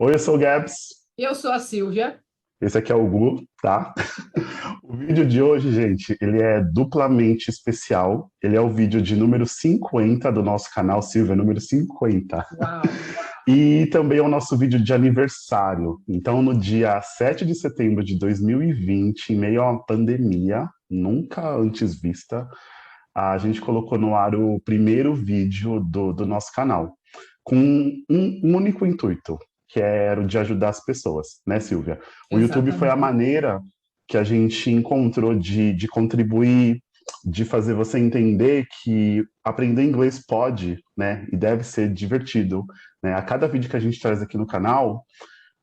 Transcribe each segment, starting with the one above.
Oi, eu sou o Gabs. Eu sou a Silvia. Esse aqui é o Gu, tá? O vídeo de hoje, gente, ele é duplamente especial. Ele é o vídeo de número 50 do nosso canal, Silvia, número 50. Uau! E também é o nosso vídeo de aniversário. Então, no dia 7 de setembro de 2020, em meio a uma pandemia nunca antes vista, a gente colocou no ar o primeiro vídeo do nosso canal, com um único intuito, que era o de ajudar as pessoas, né, Silvia? O YouTube foi a Exatamente. maneira que a gente encontrou de contribuir, de fazer você entender que aprender inglês pode, né, e deve ser divertido, né? A cada vídeo que a gente traz aqui no canal,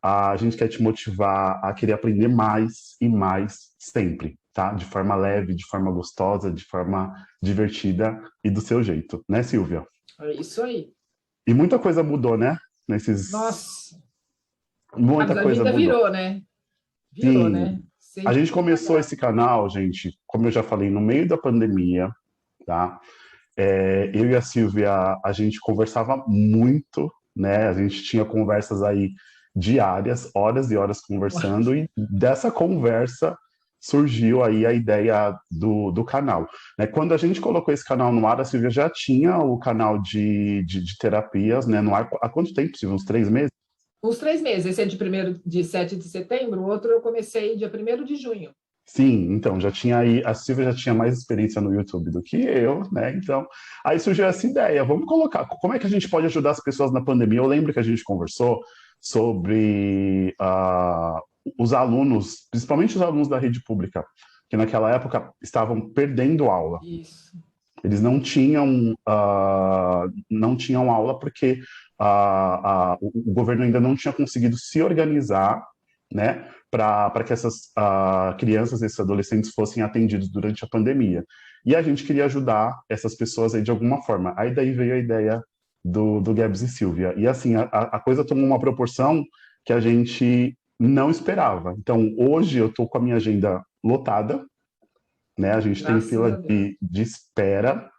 a gente quer te motivar a querer aprender mais e mais sempre, tá? De forma leve, de forma gostosa, de forma divertida e do seu jeito, né, Silvia? É isso aí. E muita coisa mudou, né? Nesses. Nossa, Muita Gabs, a coisa vida mudou. virou, né? Virou, Sim. né? A gente 180 começou esse graus. canal, gente, como eu já falei, no meio da pandemia, tá? Eu e a Silvia, a gente conversava muito, né? A gente tinha conversas aí diárias, horas e horas conversando, e dessa conversa surgiu aí a ideia do canal. Né? Quando a gente colocou esse canal no ar, a Silvia já tinha o canal de terapias, né, no ar há quanto tempo, Silvia? Uns 3 meses? Uns 3 meses. Esse é de 7 de setembro, o outro eu comecei dia 1º de junho. Sim, então, já tinha aí, a Silvia já tinha mais experiência no YouTube do que eu, né? Então, aí surgiu essa ideia, vamos colocar, como é que a gente pode ajudar as pessoas na pandemia? Eu lembro que a gente conversou sobre os alunos, principalmente os alunos da rede pública, que naquela época estavam perdendo aula. Isso. Eles não tinham aula porque o governo ainda não tinha conseguido se organizar, né, para que essas crianças, esses adolescentes fossem atendidos durante a pandemia. E a gente queria ajudar essas pessoas aí de alguma forma. Aí daí veio a ideia do Gabs e Silvia. E assim, a coisa tomou uma proporção que a gente não esperava. Então, hoje eu estou com a minha agenda lotada, né? A gente tem Graças fila a Deus. de espera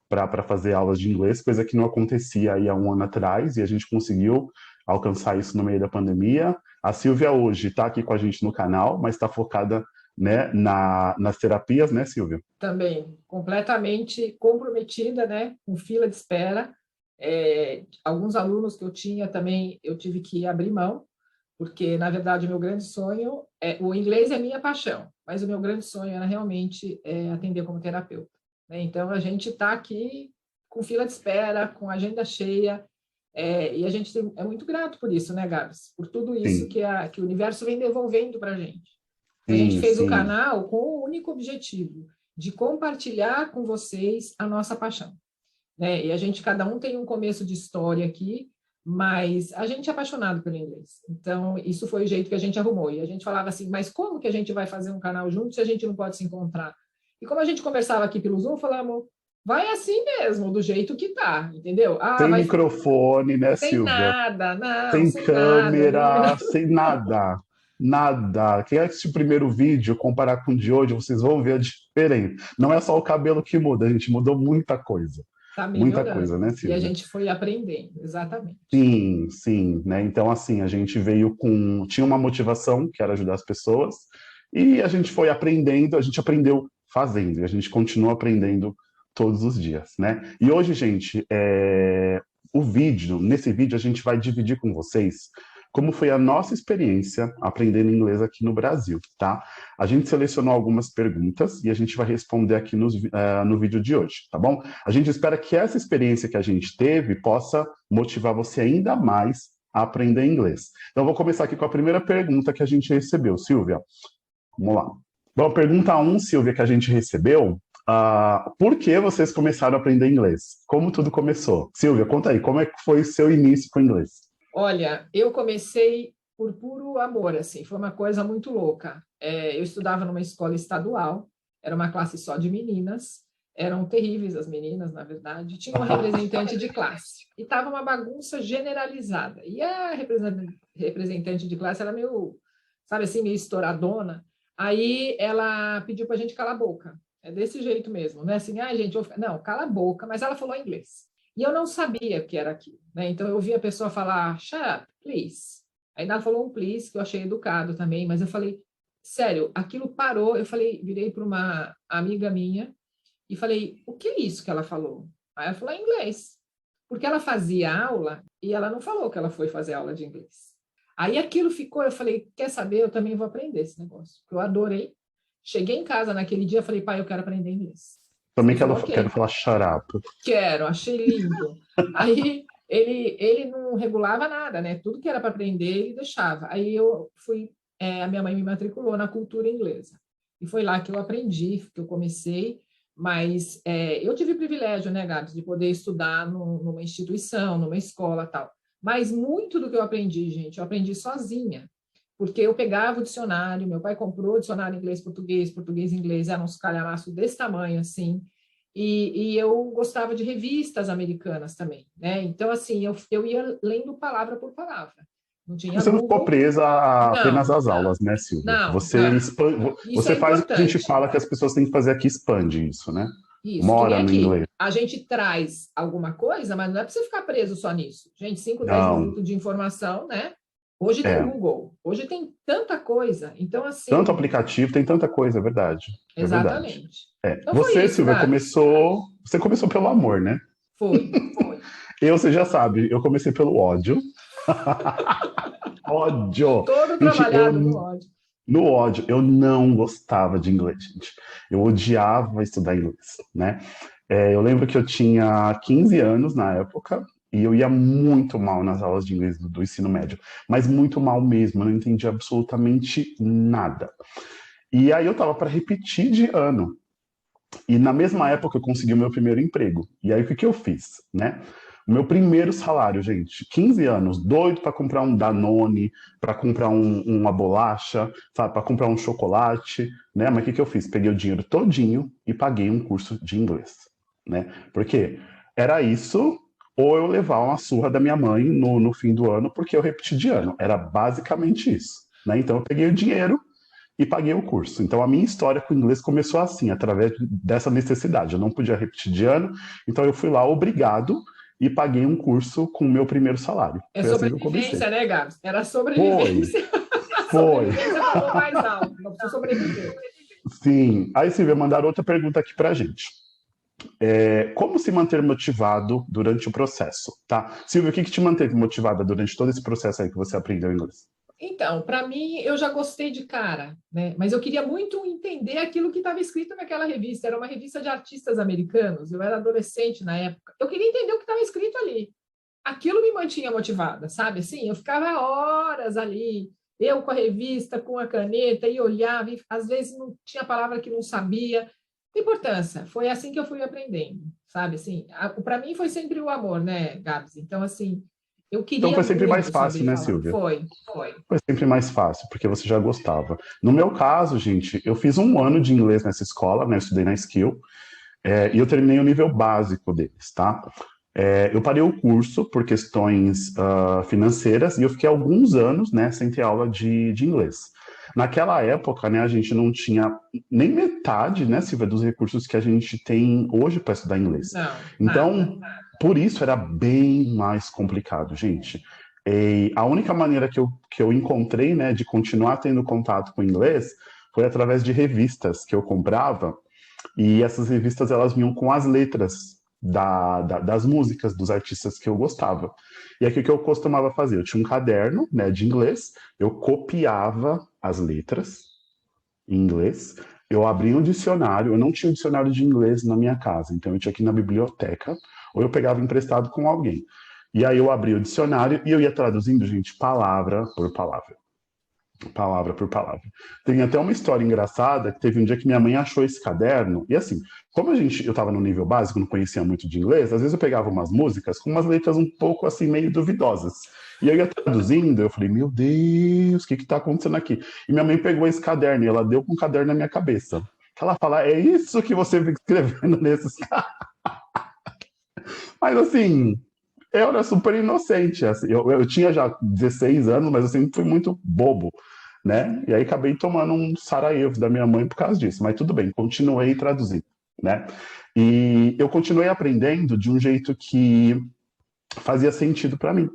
para fazer aulas de inglês, coisa que não acontecia aí há um ano atrás, e a gente conseguiu alcançar isso no meio da pandemia. A Silvia hoje está aqui com a gente no canal, mas está focada, né, nas terapias, né, Silvia? Também completamente comprometida, né? Com fila de espera. Alguns alunos que eu tinha também, eu tive que abrir mão, porque, na verdade, o meu grande sonho o inglês é minha paixão, mas o meu grande sonho era realmente atender como terapeuta, né? Então, a gente está aqui com fila de espera, com agenda cheia, e a gente é muito grato por isso, né, Gabs? Por tudo isso Sim, que o universo vem devolvendo para a gente. A gente sim, fez o sim, canal com o único objetivo de compartilhar com vocês a nossa paixão, né? E a gente, cada um tem um começo de história aqui, mas a gente é apaixonado pelo inglês. Então, isso foi o jeito que a gente arrumou. E a gente falava assim, mas como que a gente vai fazer um canal junto se a gente não pode se encontrar? E como a gente conversava aqui pelo Zoom, falamos, vai assim mesmo, do jeito que tá, entendeu? Ah, sem vai microfone, né, sem Silvia? nada, não, Sem sem nada, câmera, sem nada. Nada. Quem assistir o primeiro vídeo, comparar com o de hoje, vocês vão ver a diferença. Não é só o cabelo que muda, a gente mudou muita coisa. tá Muita coisa, né, melhorando. E a Silvia? gente foi aprendendo, exatamente. Sim, sim, né? Então, assim, a gente veio com. Tinha uma motivação, que era ajudar as pessoas, e a gente foi aprendendo, a gente aprendeu fazendo, e a gente continua aprendendo todos os dias, né? E hoje, gente, nesse vídeo, a gente vai dividir com vocês como foi a nossa experiência aprendendo inglês aqui no Brasil, tá? A gente selecionou algumas perguntas e a gente vai responder aqui no vídeo de hoje, tá bom? A gente espera que essa experiência que a gente teve possa motivar você ainda mais a aprender inglês. Então, eu vou começar aqui com a primeira pergunta que a gente recebeu. Silvia, vamos lá. Bom, pergunta 1, Silvia, que a gente recebeu. Por que vocês começaram a aprender inglês? Como tudo começou? Silvia, conta aí, como é que foi o seu início com o inglês? Olha, eu comecei por puro amor, assim, foi uma coisa muito louca. Eu estudava numa escola estadual, era uma classe só de meninas, eram terríveis as meninas, na verdade, tinha uma representante de classe, e estava uma bagunça generalizada. E a representante de classe era meio, sabe assim, meio estouradona. Aí ela pediu para a gente calar a boca. É desse jeito mesmo, não é assim, ah, gente, não, cala a boca, mas ela falou inglês. E eu não sabia o que era aquilo, né? Então eu ouvia a pessoa falar, shut up, please. Aí ela falou um please, que eu achei educado também, mas eu falei, sério, aquilo parou. Eu falei, virei para uma amiga minha e falei, o que é isso que ela falou? Aí ela falou, inglês. Porque ela fazia aula e ela não falou que ela foi fazer aula de inglês. Aí aquilo ficou, eu falei, quer saber? Eu também vou aprender esse negócio. Eu adorei. Cheguei em casa naquele dia, falei, pai, eu quero aprender inglês. Também Ele falou, quero ok, falar shut up. quero, achei lindo. Aí ele não regulava nada, né? Tudo que era para aprender, ele deixava. Aí eu fui, a minha mãe me matriculou na cultura inglesa. E foi lá que eu aprendi, que eu comecei. Mas eu tive o privilégio, né, Gabs, de poder estudar numa instituição, numa escola tal. Mas muito do que eu aprendi, gente, eu aprendi sozinha. Porque eu pegava o dicionário, meu pai comprou o dicionário inglês-português, português-inglês, era uns calhamaços desse tamanho, assim, e eu gostava de revistas americanas também, né? Então, assim, eu ia lendo palavra por palavra. Não tinha Você não ficou Google. presa apenas Não, às aulas, né, Silvia? não, Você, não. Isso é você faz o que a gente importante. fala que as pessoas têm que fazer aqui, expande isso, né? Isso, que nem Mora no aqui. inglês. A gente traz alguma coisa, mas não é para você ficar preso só nisso. Gente, 5, 10 Não, minutos de informação, né? Hoje tem é. Google, hoje tem tanta coisa. Então, Tanto assim, aplicativo, tem tanta coisa, é verdade. É verdade. exatamente. É. Então foi Você, isso, Silvia, Gabs. você começou pelo amor, né? Foi. Eu, você já sabe, eu comecei pelo ódio. Ódio! Todo Gente, eu trabalhado no ódio. no ódio, eu não gostava de inglês, gente. Eu odiava estudar inglês, né? Eu lembro que eu tinha 15 anos na época e eu ia muito mal nas aulas de inglês do ensino médio, mas muito mal mesmo, eu não entendia absolutamente nada. E aí eu tava para repetir de ano. E na mesma época eu consegui o meu primeiro emprego. E aí o que que eu fiz, né? O meu primeiro salário, gente, 15 anos, doido para comprar um Danone, para comprar uma bolacha, sabe, para comprar um chocolate, né? Mas o que que eu fiz? Peguei o dinheiro todinho e paguei um curso de inglês, né? Porque era isso, ou eu levar uma surra da minha mãe no fim do ano, porque eu repeti de ano. Era basicamente isso, né? Então eu peguei o dinheiro e paguei o curso. Então a minha história com o inglês começou assim, através dessa necessidade. Eu não podia repetir de ano, então eu fui lá obrigado e paguei um curso com o meu primeiro salário. É Foi assim que eu comecei. sobrevivência, né, Gabs? Era Foi, sobrevivência. A foi. sobrevivência falou mais alto. Não preciso sobreviver. Sim. Aí, Silvia, mandaram outra pergunta aqui pra gente. Como se manter motivado durante o processo, tá? Silvia, o que te manteve motivada durante todo esse processo aí que você aprendeu inglês? Então, para mim, eu já gostei de cara, né? Mas eu queria muito entender aquilo que estava escrito naquela revista. Era uma revista de artistas americanos. Eu era adolescente na época. Eu queria entender o que estava escrito ali. Aquilo me mantinha motivada, sabe? Assim, eu ficava horas ali, eu com a revista, com a caneta, e olhava, e às vezes não tinha palavra que não sabia. Importância, foi assim que eu fui aprendendo, sabe? Assim, para mim foi sempre o amor, né, Gabs? Então, assim, eu Então queria foi sempre mais muito fácil, saber né, falar. Silvia? Foi, foi. Foi sempre mais fácil, porque você já gostava. No meu caso, gente, eu fiz um ano de inglês nessa escola, né? Eu estudei na Skill, e eu terminei o nível básico deles, tá? Eu parei o curso por questões financeiras e eu fiquei alguns anos, né, sem ter aula de inglês. Naquela época, né, a gente não tinha nem metade, né, Silvia, dos recursos que a gente tem hoje para estudar inglês. Não, nada. Então, por isso era bem mais complicado, gente. E a única maneira que eu encontrei, né, de continuar tendo contato com o inglês foi através de revistas que eu comprava e essas revistas elas vinham com as letras das músicas dos artistas que eu gostava. E aí o que eu costumava fazer? Eu tinha um caderno, né, de inglês, eu copiava as letras em inglês, eu abria um dicionário, eu não tinha um dicionário de inglês na minha casa, então eu tinha que ir na biblioteca, ou eu pegava emprestado com alguém. E aí eu abria o dicionário e eu ia traduzindo, gente, palavra por palavra. Palavra por palavra. Tem até uma história engraçada que teve um dia que minha mãe achou esse caderno, e assim, como eu estava no nível básico, não conhecia muito de inglês, às vezes eu pegava umas músicas com umas letras um pouco assim, meio duvidosas. E eu ia traduzindo, eu falei, meu Deus, o que está acontecendo aqui? E minha mãe pegou esse caderno e ela deu com o caderno na minha cabeça. Ela fala, é isso que você fica escrevendo nesses. Mas assim, eu era super inocente. Assim, eu tinha já 16 anos, mas eu sempre fui muito bobo, né? E aí acabei tomando um Sarajevo da minha mãe por causa disso. Mas tudo bem, continuei traduzindo, né? E eu continuei aprendendo de um jeito que fazia sentido para mim,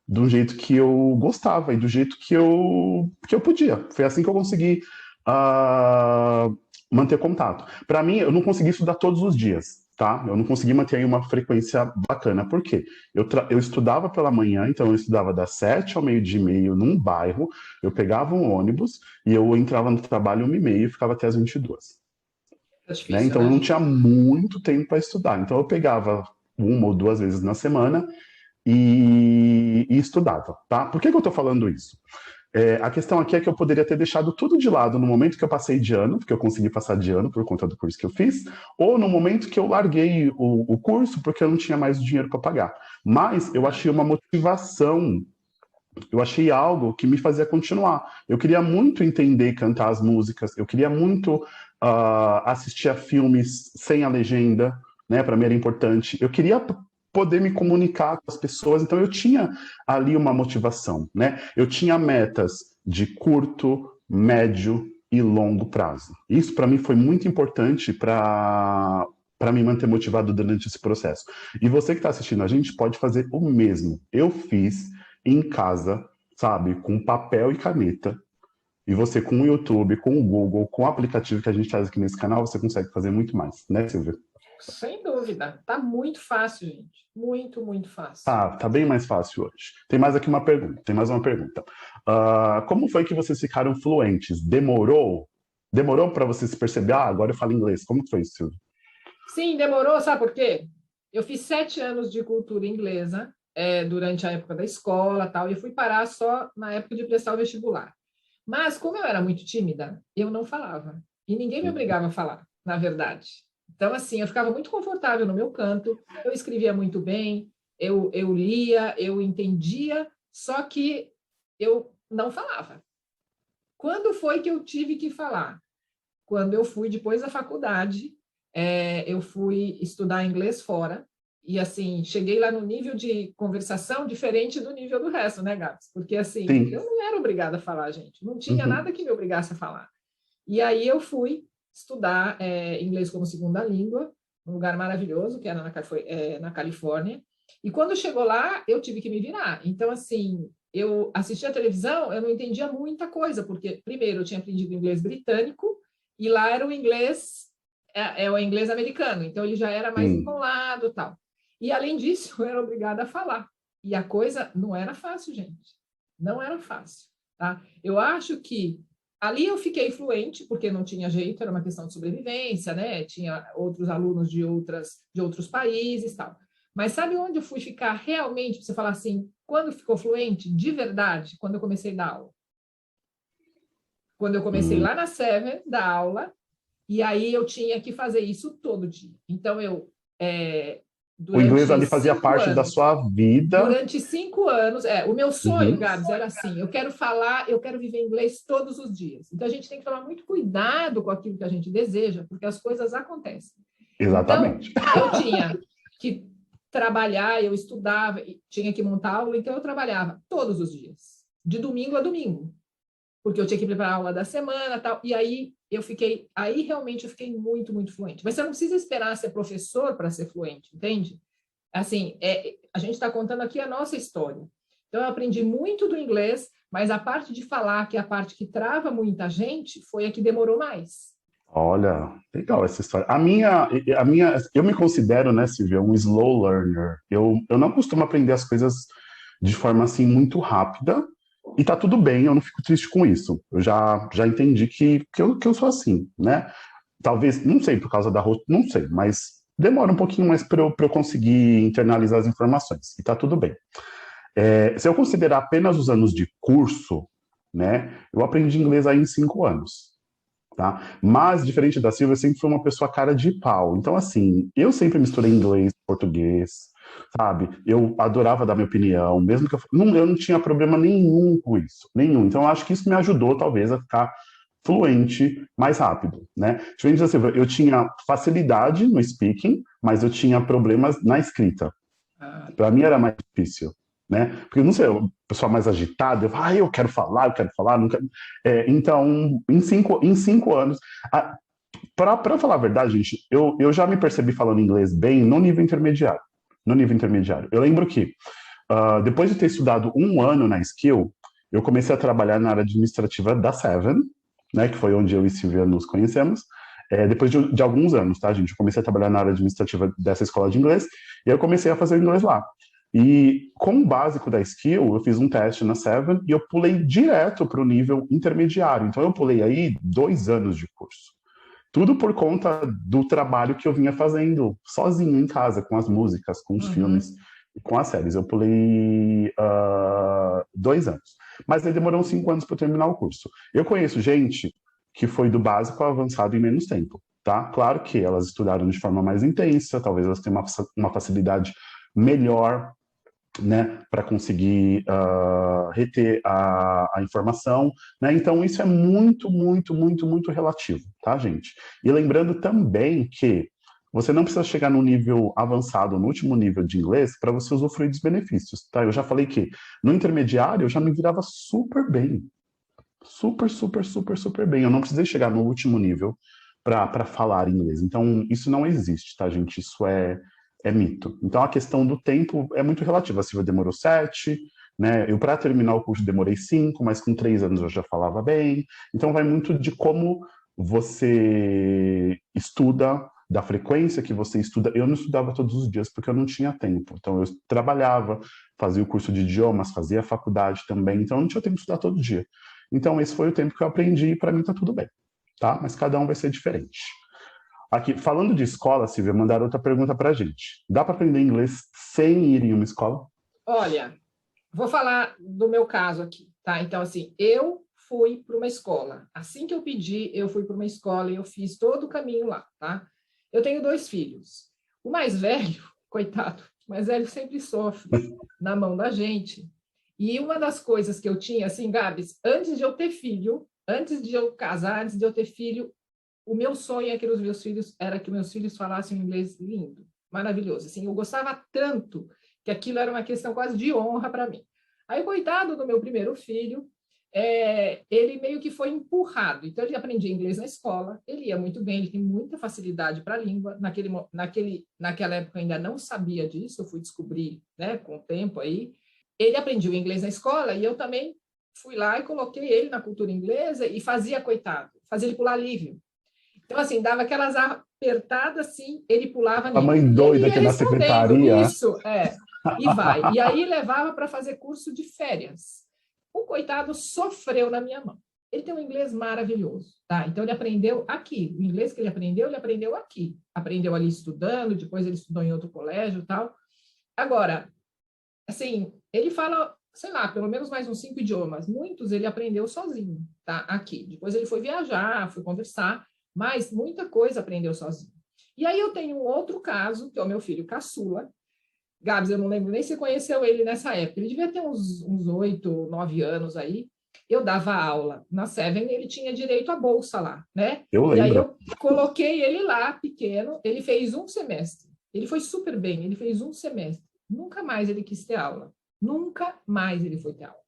de um jeito que eu gostava e do jeito que eu podia. Foi assim que eu consegui ah, manter contato. Para mim, eu não consegui estudar todos os dias, tá? Eu não consegui manter aí uma frequência bacana. Por quê? Eu estudava pela manhã, então eu estudava das 7 ao meio-dia e meio num bairro, eu pegava um ônibus e eu entrava no trabalho 1h30 e ficava até as 22, É né? difícil, Então eu né? não tinha muito tempo para estudar. Então eu pegava uma ou duas vezes na semana e estudava, tá? Por que que eu estou falando isso? A questão aqui é que eu poderia ter deixado tudo de lado no momento que eu passei de ano, porque eu consegui passar de ano por conta do curso que eu fiz, ou no momento que eu larguei o curso porque eu não tinha mais dinheiro para pagar. Mas eu achei uma motivação, eu achei algo que me fazia continuar. Eu queria muito entender e cantar as músicas, eu queria muito assistir a filmes sem a legenda, né? Para mim era importante. Eu queria poder me comunicar com as pessoas, então eu tinha ali uma motivação, né? Eu tinha metas de curto, médio e longo prazo. Isso para mim foi muito importante para me manter motivado durante esse processo. E você que está assistindo a gente pode fazer o mesmo. Eu fiz em casa, sabe, com papel e caneta. E você com o YouTube, com o Google, com o aplicativo que a gente traz aqui nesse canal, você consegue fazer muito mais, né, Silvia? Sem dúvida. Tá muito fácil, gente. Muito, muito fácil. Tá bem mais fácil hoje. Tem mais aqui uma pergunta, tem mais uma pergunta. Como foi que vocês ficaram fluentes? Demorou? Demorou para você se perceber? Ah, agora eu falo inglês. Como que foi isso, Silvia? Sim, demorou, sabe por quê? Eu fiz 7 anos de cultura inglesa durante a época da escola, tal, e eu fui parar só na época de prestar o vestibular. Mas como eu era muito tímida, eu não falava. E ninguém me obrigava a falar, na verdade. Então, assim, eu ficava muito confortável no meu canto, eu escrevia muito bem, eu lia, eu entendia, só que eu não falava. Quando foi que eu tive que falar? Quando eu fui, depois da faculdade, eu fui estudar inglês fora, e assim, cheguei lá no nível de conversação diferente do nível do resto, né, Gabs? Porque assim, Sim. eu não era obrigada a falar, gente, não tinha Uhum. nada que me obrigasse a falar. E aí eu fui estudar inglês como segunda língua, num lugar maravilhoso, que era na Califórnia, e quando chegou lá, eu tive que me virar. Então, assim, eu assistia a televisão, eu não entendia muita coisa, porque, primeiro, eu tinha aprendido inglês britânico, e lá era o inglês, é o inglês americano, então ele já era mais Sim. enrolado, tal. E, além disso, eu era obrigada a falar. E a coisa não era fácil, gente. Não era fácil, tá? Eu acho que ali eu fiquei fluente, porque não tinha jeito, era uma questão de sobrevivência, né? Tinha outros alunos de outros países e tal. Mas sabe onde eu fui ficar realmente, para você falar assim, quando ficou fluente, de verdade? Quando eu comecei a dar aula. Quando eu comecei Hum. lá na Seven, dar aula, e aí eu tinha que fazer isso todo dia. Então, O inglês durante ali fazia cinco parte da anos, sua vida. Durante 5 anos, o meu sonho, Uhum. Gabs, era assim: eu quero falar, eu quero viver inglês todos os dias. Então a gente tem que tomar muito cuidado com aquilo que a gente deseja, porque as coisas acontecem. Então, Exatamente. eu tinha que trabalhar, eu estudava, tinha que montar aula, então eu trabalhava todos os dias, de domingo a domingo, porque eu tinha que preparar a aula da semana, tal. E aí realmente eu fiquei muito, muito fluente. Mas você não precisa esperar ser professor para ser fluente, entende? Assim, a gente está contando aqui a nossa história. Então, eu aprendi muito do inglês, mas a parte de falar, que é a parte que trava muita gente, foi a que demorou mais. Olha, legal essa história. Eu me considero, né, Silvia, um slow learner. Eu não costumo aprender as coisas de forma assim muito rápida, e tá tudo bem, eu não fico triste com isso. Eu já entendi que eu sou assim, né? Talvez, não sei, por causa da rotina, não sei, mas demora um pouquinho mais para eu conseguir internalizar as informações, e tá tudo bem. Se eu considerar apenas os anos de curso, né, eu aprendi inglês aí em 5 anos. Tá? Mas, diferente da Silvia, eu sempre fui uma pessoa cara de pau. Então, assim, eu sempre misturei inglês, português, sabe? Eu adorava dar minha opinião, mesmo que eu não tinha problema nenhum com isso, nenhum. Então, eu acho que isso me ajudou, talvez, a ficar fluente mais rápido, né? Diferente da Silvia, eu tinha facilidade no speaking, mas eu tinha problemas na escrita. Ah, Para mim era mais difícil, né? Porque não sei, o pessoal mais agitado, eu quero falar, não quero. Então, em cinco anos, para falar a verdade, gente, eu já me percebi falando inglês bem no nível intermediário. No nível intermediário. Eu lembro que Depois de ter estudado um ano na Skill, eu comecei a trabalhar na área administrativa da Seven, né, que foi onde eu e Silvia nos conhecemos. Depois de alguns anos, tá, gente? Eu comecei a trabalhar na área administrativa dessa escola de inglês e eu comecei a fazer o inglês lá. E com o básico da Skill, eu fiz um teste na Seven e eu pulei direto para o nível intermediário. Então, eu pulei aí 2 anos de curso. Tudo por conta do trabalho que eu vinha fazendo sozinho em casa, com as músicas, com os filmes e com as séries. Eu pulei 2 anos. Mas aí demorou uns 5 anos para terminar o curso. Eu conheço gente que foi do básico ao avançado em menos tempo, tá? Claro que elas estudaram de forma mais intensa, talvez elas tenham uma facilidade melhor, né, para conseguir reter a informação, né? Então isso é muito, muito, muito, muito relativo, tá, gente? E lembrando também que você não precisa chegar no nível avançado, no último nível de inglês, para você usufruir dos benefícios, tá? Eu já falei que no intermediário eu já me virava super bem, super, super, super, super bem. Eu não precisei chegar no último nível para falar inglês. Então, isso não existe, tá, gente? Isso é mito. Então, a questão do tempo é muito relativa. A Silvia demorou 7, né? Eu, para terminar o curso, demorei 5, mas com 3 anos eu já falava bem. Então, vai muito de como você estuda, da frequência que você estuda. Eu não estudava todos os dias porque eu não tinha tempo. Então, eu trabalhava, fazia o curso de idiomas, fazia a faculdade também. Então, eu não tinha tempo de estudar todo dia. Então, esse foi o tempo que eu aprendi e para mim tá tudo bem, tá? Mas cada um vai ser diferente. Aqui, falando de escola, Silvia, mandaram outra pergunta para a gente. Dá para aprender inglês sem ir em uma escola? Olha, vou falar do meu caso aqui, tá? Então, assim, eu fui para uma escola. Assim que eu pedi, eu fui para uma escola e eu fiz todo o caminho lá, tá? Eu tenho 2 filhos. O mais velho, coitado, o mais velho sempre sofre na mão da gente. E uma das coisas que eu tinha, assim, Gabs, antes de eu ter filho, antes de eu casar, antes de eu ter filho, o meu sonho é que os meus filhos, era que meus filhos falassem um inglês lindo, maravilhoso. Assim, eu gostava tanto que aquilo era uma questão quase de honra para mim. Aí, coitado do meu primeiro filho, ele meio que foi empurrado. Então, ele aprendia inglês na escola, ele ia muito bem, ele tem muita facilidade para a língua. Naquela época, eu ainda não sabia disso, eu fui descobrir, né, com o tempo aí. Ele aprendia o inglês na escola e eu também fui lá e coloquei ele na cultura inglesa e fazia, coitado, fazia ele pular livre. Então, assim, dava aquelas apertadas, assim, ele pulava A mãe nível. E ele doida ia que é na respondendo, secretaria. isso, e vai. E aí levava para fazer curso de férias. O coitado sofreu na minha mão. Ele tem um inglês maravilhoso, tá? Então, ele aprendeu aqui. O inglês que ele aprendeu aqui. Aprendeu ali estudando, depois ele estudou em outro colégio e tal. Agora, assim, ele fala, sei lá, pelo menos mais uns 5 idiomas. Muitos ele aprendeu sozinho, tá? Aqui. Depois ele foi viajar, foi conversar, mas muita coisa aprendeu sozinho. E aí eu tenho um outro caso, que é o meu filho caçula. Gabs, eu não lembro nem se você conheceu ele nessa época. Ele devia ter uns 8, 9 anos aí. Eu dava aula na Seven, ele tinha direito à bolsa lá, né? Eu E aí lembro. eu coloquei ele lá, pequeno, ele fez um semestre. Ele foi super bem, ele fez um semestre. Nunca mais ele quis ter aula. Nunca mais ele foi ter aula.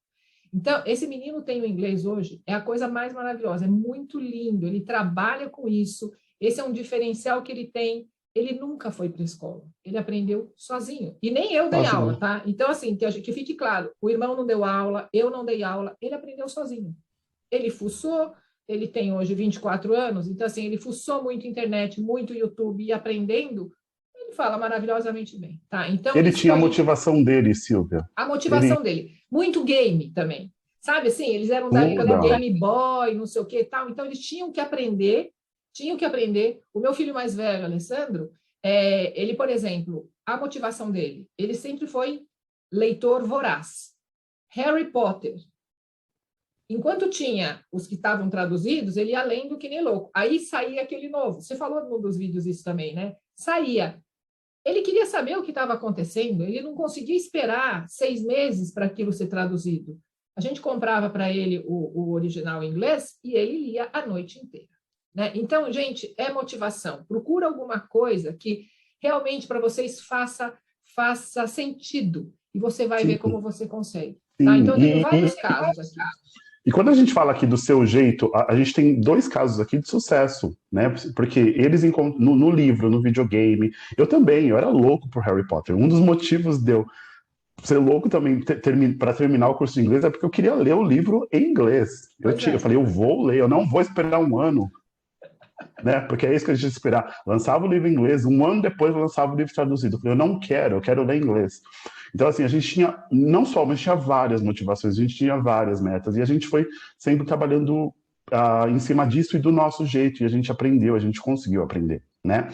Então, esse menino tem o inglês hoje, é a coisa mais maravilhosa, é muito lindo, ele trabalha com isso, esse é um diferencial que ele tem. Ele nunca foi para a escola, ele aprendeu sozinho. E nem eu dei aula, Sozinho. tá? Então, assim, que fique claro, o irmão não deu aula, eu não dei aula, ele aprendeu sozinho. Ele fuçou, ele tem hoje 24 anos, então, assim, ele fuçou muito internet, muito YouTube, e aprendendo, ele fala maravilhosamente bem, tá? Então, Ele isso que tinha a a gente... motivação dele, Silvia. A Ele motivação dele. Muito game também. Sabe assim, eles eram da época do muda. Game Boy, não sei o que e tal, então eles tinham que aprender, tinham que aprender. O meu filho mais velho, Alessandro, ele, por exemplo, a motivação dele, ele sempre foi leitor voraz. Harry Potter. Enquanto tinha os que estavam traduzidos, ele ia lendo que nem louco. Aí saía aquele novo. Você falou num dos vídeos isso também, né? Saía. Ele queria saber o que estava acontecendo, ele não conseguia esperar 6 meses para aquilo ser traduzido. A gente comprava para ele o original em inglês e ele lia a noite inteira. Né? Então, gente, é motivação. Procura alguma coisa que realmente para vocês faça sentido e você vai Sim, ver como você consegue. Tá? sim. Então, eu tenho vários casos aqui. E quando a gente fala aqui do seu jeito, a gente tem 2 casos aqui de sucesso, né? Porque eles no livro, no videogame, eu também, eu era louco por Harry Potter. Um dos motivos de eu ser louco também para terminar o curso de inglês é porque eu queria ler o livro em inglês. Eu falei, eu vou ler, eu não vou esperar um ano, né? Porque é isso que a gente tinha que esperar. Lançava o livro em inglês, um ano depois eu lançava o livro traduzido. Eu falei, eu não quero, eu quero ler em inglês. Então, assim, a gente tinha, não só, mas tinha várias motivações, a gente tinha várias metas, e a gente foi sempre trabalhando em cima disso e do nosso jeito, e a gente aprendeu, a gente conseguiu aprender, né?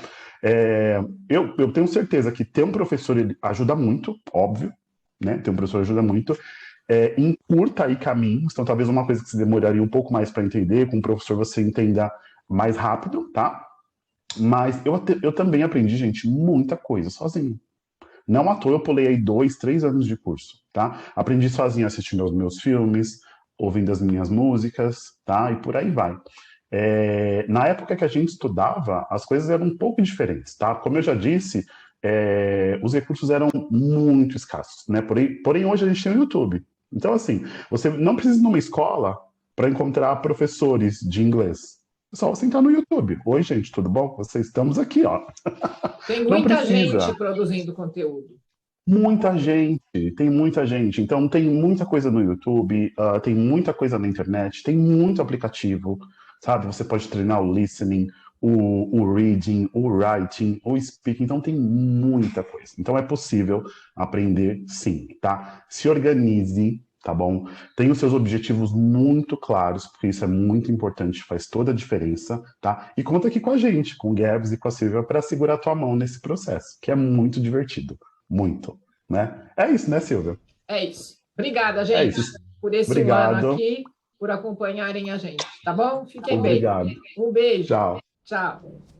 Eu tenho certeza que ter um professor ele ajuda muito, óbvio, né? Ter um professor ajuda muito, encurta aí caminhos, então talvez uma coisa que você demoraria um pouco mais para entender, com o professor você entenda mais rápido, tá? Mas eu também aprendi, gente, muita coisa sozinho. Não à toa eu pulei aí 2, 3 anos de curso, tá? Aprendi sozinho assistindo aos meus filmes, ouvindo as minhas músicas, tá? E por aí vai. Na época que a gente estudava, as coisas eram um pouco diferentes, tá? Como eu já disse, os recursos eram muito escassos, né? Porém, hoje a gente tem o YouTube. Então, assim, você não precisa ir numa escola para encontrar professores de inglês. É só você entrar no YouTube. Oi, gente, tudo bom? Vocês estamos aqui, ó. Tem Não muita gente precisa. produzindo conteúdo. Muita gente, tem muita gente. Então, tem muita coisa no YouTube, tem muita coisa na internet, tem muito aplicativo, sabe? Você pode treinar o listening, o reading, o writing, o speaking. Então, tem muita coisa. Então, é possível aprender sim, tá? Se organize, tá bom? Tenha os seus objetivos muito claros, porque isso é muito importante, faz toda a diferença, tá? E conta aqui com a gente, com o Gabs e com a Silvia, para segurar a tua mão nesse processo, que é muito divertido. Muito, né? É isso, né, Silvia? É isso. Obrigada, É gente, isso. por esse um ano Obrigado. aqui, por acompanharem a gente, tá bom? Fiquem bem. Obrigado. Um beijo. Tchau. Tchau.